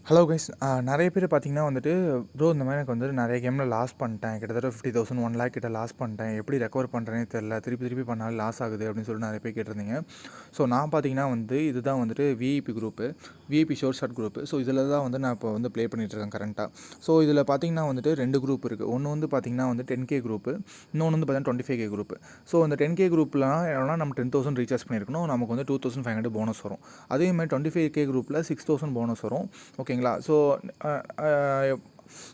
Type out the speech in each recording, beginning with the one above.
Hello guys. நிறைய பேர் பார்த்தீங்கன்னா வந்துட்டு, ப்ரோ இந்த மாதிரி எனக்கு வந்துட்டு நிறைய கேமில் லாஸ் பண்ணிட்டேன். கிட்டத்தட்ட 50,000 1,00,000 கிட்ட லாஸ் பண்ணிட்டேன். எப்படி ரெக்கவர் பண்ணுறேனே தெரில. திருப்பி திருப்பி பண்ணாலும் லாஸ் ஆகுது அப்படின்னு சொல்லிட்டு நிறைய பேர் கேட்டிருந்தீங்க. ஸோ நான் பார்த்தீங்கன்னா வந்து இதுதான் வந்துட்டு VIP group, VIP sure shot group. So இதில் தான் வந்து நான் இப்போ வந்து ப்ளே பண்ணிகிட்ருக்கேன் கரண்ட்டாக. ஸோ இதில் பார்த்தீங்கன்னா வந்துட்டு 2 குரூப் இருக்குது. ஒன்று வந்து பார்த்தீங்கன்னா வந்து 10K குரூப்பு, இன்னொன்று வந்து பார்த்தீங்கன்னா 25K குரூப்பு. ஸோ இந்த 10K குரூப்லாம் என்னன்னா நம்ம 10,000 ரீசார்ஜ் பண்ணியிருக்கணும். நமக்கு வந்து 2,500 போனஸ் வரும். அதே மாதிரி 25K குரூப்பில் 6,000 போனஸ் வரும். ஓகேங்களா? ஸோ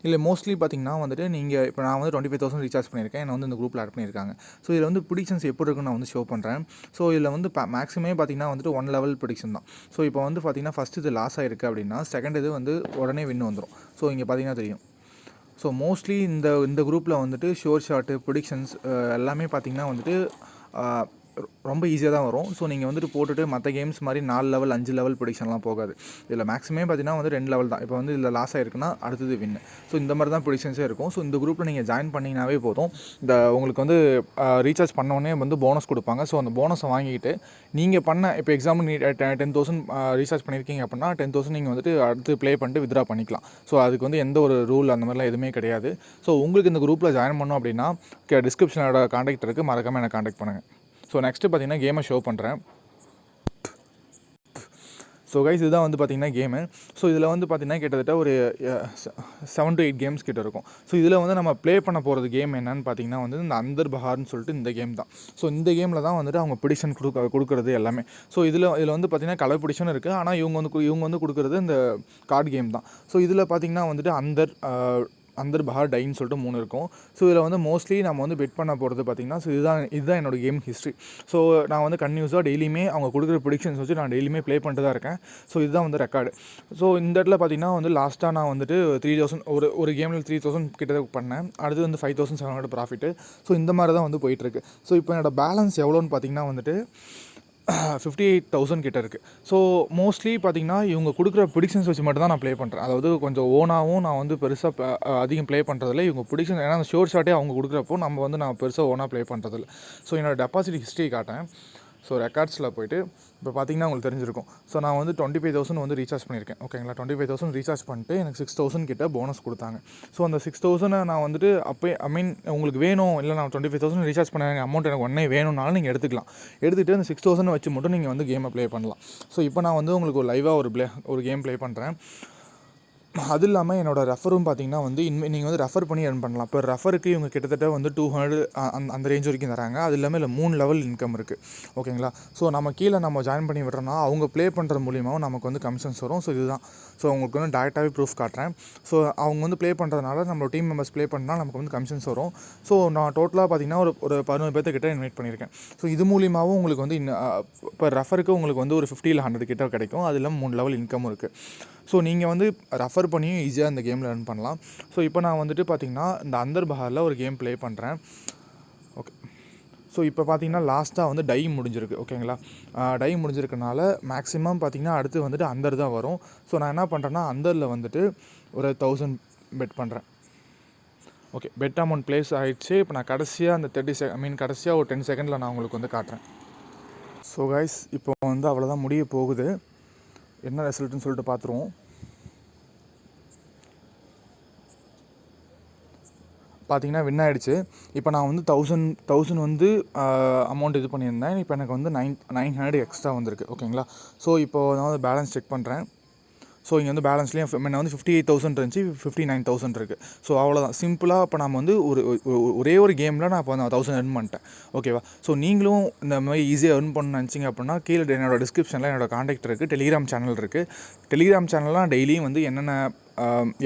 இல்லை மோஸ்ட்லி பார்த்தீங்கன்னா வந்துட்டு நீங்கள் இப்போ நான் வந்து 25,000 ரீசார்ஜ் பண்ணியிருக்கேன். என்னை வந்து இந்த குரூப்பில் ஆட் பண்ணியிருக்காங்க. ஸோ இதில் வந்து ப்ரிடிக்ஷன்ஸ் எப்படி இருக்குன்னு நான் வந்து ஷோ பண்ணுறேன். ஸோ இதில் வந்து மேக்ஸிமே பார்த்தீங்கன்னா வந்துட்டு 1 லெவல் ப்ரிடிக்ஷன் தான். ஸோ இப்போ வந்து பார்த்தீங்கன்னா ஃபஸ்ட்டு இது லாஸ் ஆகிருக்கு அப்படின்னா செகண்ட் இது வந்து உடனே வின் வந்துடும். ஸோ இங்கே பார்த்தீங்கன்னா தெரியும். ஸோ மோஸ்ட்லி இந்த குரூப்பில் வந்துட்டு ஷோர் ஷாட்டு ப்ரிடிக்ஷன்ஸ் எல்லாமே பார்த்தீங்கன்னா வந்துட்டு ரொம்ப ஈஸியாக தான் வரும். ஸோ நீங்கள் வந்துட்டு போட்டுட்டு மற்ற கேம்ஸ் மாதிரி 4 லெவல் 5 லெவல் ப்ரிடிக்ஷன்லாம் போகாது. இதில் மேக்ஸிமே பார்த்தீங்கன்னா வந்து 2 லெவல் தான். இப்போ வந்து இதில் லாஸ் ஆகிருக்குன்னா அடுத்தது வின். ஸோ இந்த மாதிரி தான் ப்ரிடிக்ஷன்ஸே இருக்கும். ஸோ இந்த குரூப்பில் நீங்கள் ஜாயின் பண்ணிங்கனாவே போதும். உங்களுக்கு வந்து ரீசார்ஜ் பண்ணோடனே வந்து போனஸ் கொடுப்பாங்க. ஸோ அந்த போனஸை வாங்கிட்டு நீங்கள் இப்போ எக்ஸாம்பிள் நீ 10,000 ரீசார்ஜ் பண்ணியிருக்கீங்க அப்படின்னா 10,000 நீங்கள் வந்துட்டு அடுத்து ப்ளே பண்ணிட்டு வித்ரா பண்ணிக்கலாம். ஸோ அதுக்கு வந்து எந்த ஒரு ரூல் அந்த மாதிரிலாம் எதுவுமே கிடையாது. ஸோ உங்களுக்கு இந்த குரூப்பில் ஜாயின் பண்ணோம் அப்படின்னா டிஸ்கிரிப்ஷனோட காண்டாக்ட் இருக்குது, மறக்காமல் என்னை காண்டாக்ட் பண்ணுங்கள். ஸோ நெக்ஸ்ட்டு பார்த்தீங்கன்னா கேமை ஷோ பண்ணுறேன். ஸோ கைஸ் இதுதான் வந்து பார்த்திங்கன்னா கேமு. ஸோ இதில் வந்து பார்த்திங்கன்னா கிட்டத்தட்ட ஒரு 7 to 8 கேம்ஸ் கிட்ட இருக்கும். ஸோ இதில் வந்து நம்ம ப்ளே பண்ண போகிறது கேம் என்னன்னு பார்த்திங்கன்னா வந்து இந்த அந்தர் பஹார்னு சொல்லிட்டு இந்த கேம் தான். ஸோ இந்த கேமில் தான் வந்துட்டு அவங்க ப்ரிடிக்ஷன் கொடுக்குறது எல்லாமே. ஸோ இதில் வந்து பார்த்திங்கன்னா கலர் ப்ரிடிக்ஷன் இருக்குது. ஆனால் இவங்க வந்து கொடுக்குறது இந்த கார்டு கேம் தான். ஸோ இதில் பார்த்திங்கன்னா வந்துட்டு அந்தர் பஹார் டைன்னு சொல்லிட்டு 3 இருக்கும். ஸோ இதில் வந்து மோஸ்ட்லி நம்ம வந்து பெட் பண்ண போகிறது பார்த்திங்கன்னா, ஸோ இதுதான் என்னோடய கேம் ஹிஸ்ட்ரி. ஸோ நான் வந்து கன்டினியூஸாக டெய்லியுமே அவங்க கொடுக்குற ப்ரிடிக்ஷன்ஸ் வச்சு நான் டெய்லியுமே ப்ளே பண்ணிட்டு தான் இருக்கேன். ஸோ இதுதான் வந்து ரெக்கார்டு. ஸோ இந்த இடத்துல பார்த்திங்கன்னா வந்து லாஸ்ட்டாக நான் வந்துட்டு 3,000 ஒரு கேமில் 3,000 கிட்ட பண்ணேன். அடுத்து வந்து 5,700 ப்ராஃபிட்டு. ஸோ இந்த மாதிரி தான் வந்து போயிட்டுருக்கு. ஸோ இப்போ என்னோடய பேலன்ஸ் எவ்வளோன்னு பார்த்திங்கன்னா வந்துட்டு 58,000 கிட்ட இருக்குது. ஸோ மோஸ்ட்லி பார்த்திங்கன்னா இவங்க கொடுக்குற ப்ரிடிக்ஷன்ஸ் வச்சு மட்டும் தான் நான் ப்ளே பண்ணுறேன். அதாவது கொஞ்சம் ஓனாகவும் நான் வந்து பெருசாக அதிகம் ப்ளே பண்ணுறதில்ல. இவங்க ப்ரிடிக்ஷன் ஏன்னா அந்த ஷோர் ஷாட்டே அவங்க கொடுக்குறப்போ நம்ம வந்து நான் பெருசாக ஓனாக ப்ளே பண்ணுறதில்ல. ஸோ என்னோடய டெபாசிட் ஹிஸ்ட்ரி காட்டேன். ஸோ ரெக்கார்ட்ஸில் போய்ட்டு இப்போ பார்த்திங்கன்னா உங்களுக்கு தெரிஞ்சிருக்கும். ஸோ நான் வந்து 25,000 வந்து ரீசார்ஜ் பண்ணியிருக்கேன். ஓகேங்களா? 25,000 ரீசார்ஜ் பண்ணிட்டு எனக்கு 6,000 கிட்ட போனஸ் கொடுத்தாங்க. ஸோ அந்த 6,000 நான் வந்துட்டு உங்களுக்கு வேணும், இல்லை நான் 25,000 ரீசார்ஜ் பண்ண அமௌண்ட் எனக்கு உடனே வேணும்னாலும் நீங்கள் எடுத்துக்கலாம். எடுத்துகிட்டு அந்த 6,000 வச்சு மட்டும் நீங்கள் வந்து கேமை ப்ளே பண்ணலாம். ஸோ இப்போ நான் வந்து உங்களுக்கு ஒரு லைவாக ஒரு கேம் ப்ளே பண்ணுறேன். அது இல்லாமல் என்னோடய ரெஃபரும் பார்த்திங்கன்னா வந்து நீங்கள் வந்து ரெஃபர் பண்ணி earn பண்ணலாம். இப்போ ரெஃபருக்கு இவங்க கிட்டத்தட்ட வந்து 200 அந்த ரேஞ்ச் வரைக்கும் தராங்க. அது இல்லாமல் இல்லை 3 லெவல் இன்கம் இருக்குது. ஓகேங்களா? ஸோ நம்ம கீழே நம்ம ஜாயின் பண்ணி விடுறோன்னா அவங்க ப்ளே பண்ணுறது மூலியமாகவும் நமக்கு வந்து கமிஷன்ஸ் வரும். ஸோ இதுதான். ஸோ உங்களுக்கு வந்து டேரெக்டாகவே ப்ரூஃப் காட்டுறேன். ஸோ அவங்க வந்து ப்ளே பண்ணுறதுனால நம்மளோட டீம் மெம்பர்ஸ் ப்ளே பண்ணால் நமக்கு வந்து கமிஷன்ஸ் வரும். ஸோ நான் டோட்டலாக பார்த்திங்கன்னா ஒரு 11 பேர்த்துக்கிட்ட இன்வைட் பண்ணியிருக்கேன். ஸோ இது மூலியமாகவும் உங்களுக்கு வந்து இப்போ ரெஃபருக்கு உங்களுக்கு வந்து ஒரு 50 இல்லை 100 கிட்ட கிடைக்கும். அது இல்லாமல் 3 லெவல் இன்கமும் இருக்குது. ஸோ நீங்கள் வந்து ரெஃபர் பண்ணியும் ஈஸியாக இந்த கேமில் earn பண்ணலாம். ஸோ இப்போ நான் வந்துட்டு பார்த்திங்கன்னா இந்த அந்தர் பஹாரில் ஒரு கேம் ப்ளே பண்ணுறேன். ஓகே. ஸோ இப்போ பார்த்திங்கன்னா லாஸ்ட்டாக வந்து டை முடிஞ்சிருக்கு. ஓகேங்களா? டை முடிஞ்சிருக்கனால மேக்ஸிமம் பார்த்திங்கன்னா அடுத்து வந்துட்டு அந்தர் தான் வரும். ஸோ நான் என்ன பண்ணுறேன்னா அந்தரில் வந்துட்டு ஒரு 1000 பெட் பண்ணுறேன். ஓகே. பெட் அமௌண்ட் ப்ளேஸ் ஆகிடுச்சு. இப்போ நான் கடைசியாக அந்த கடைசியாக ஒரு 10 செகண்டில் நான் உங்களுக்கு வந்து காட்டுறேன். ஸோ கைஸ் இப்போ வந்து அவ்வளோதான் முடிய போகுது. என்ன ரிசல்ட்டுன்னு சொல்லிட்டு பார்த்துருவோம். பார்த்திங்கன்னா வின் ஆகிடுச்சு. இப்போ நான் வந்து 1000 வந்து அமௌண்ட் இது பண்ணியிருந்தேன். இப்போ எனக்கு வந்து 900 எக்ஸ்ட்ரா வந்திருக்கு. ஓகேங்களா? ஸோ இப்போ நான் வந்து பேலன்ஸ் செக் பண்ணுறேன். ஸோ இங்கே வந்து பேலன்ஸ்லேயும் நான் வந்து 58,000 இருந்துச்சு, 59,000 இருக்குது. ஸோ அவ்வளோதான் சிம்பிளாக. இப்போ நம்ம வந்து ஒரே ஒரு கேமில் நான் இப்போ 1000 earn பண்ணிட்டேன். ஓகேவா? ஸோ நீங்களும் இந்த மாதிரி ஈஸியாக earn பண்ணணும்னு நினச்சிங்க அப்படின்னா கீழே என்னோடய டிஸ்கிரிப்ஷனில் என்னோடய காண்டாக்ட் இருக்குது, டெலிகிராம் சேனல் இருக்குது. டெலிகிராம் சேனல்லாம் டெய்லியும் வந்து என்னென்ன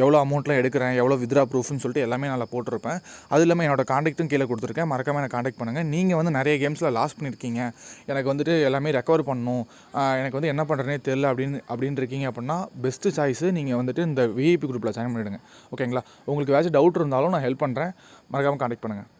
எவ்வளோ அமௌண்ட்லாம் எடுக்கிறேன், எவ்வளோ வித்ரா ப்ரூஃப்னு சொல்லிட்டு எல்லாமே நான் போட்டிருப்பேன். அது இல்லாமல் என்னோடய காண்டாக்ட்டும் கீழே கொடுத்துருக்கேன். மறக்காமல் எனக்கு காண்டாக்ட் பண்ணுங்கள். நீங்கள் வந்து நிறைய கேம்ஸில் லாஸ் பண்ணியிருக்கீங்க, எனக்கு வந்துட்டு எல்லாமே ரெக்கவர் பண்ணணும், எனக்கு வந்து என்ன பண்ணுறேனே தெரியல அப்படின்னு இருக்கீங்க அப்படின்னா பெஸ்ட்டு சாய்ஸு நீங்கள் வந்துட்டு இந்த விஐபி குரூப்பில் ஜாயின் பண்ணிவிடுங்க. ஓகேங்களா? உங்களுக்கு ஏதாச்சும் டவுட் இருந்தாலும் நான் ஹெல்ப் பண்ணுறேன். மறக்காமல் காண்டாக்ட் பண்ணுங்கள்.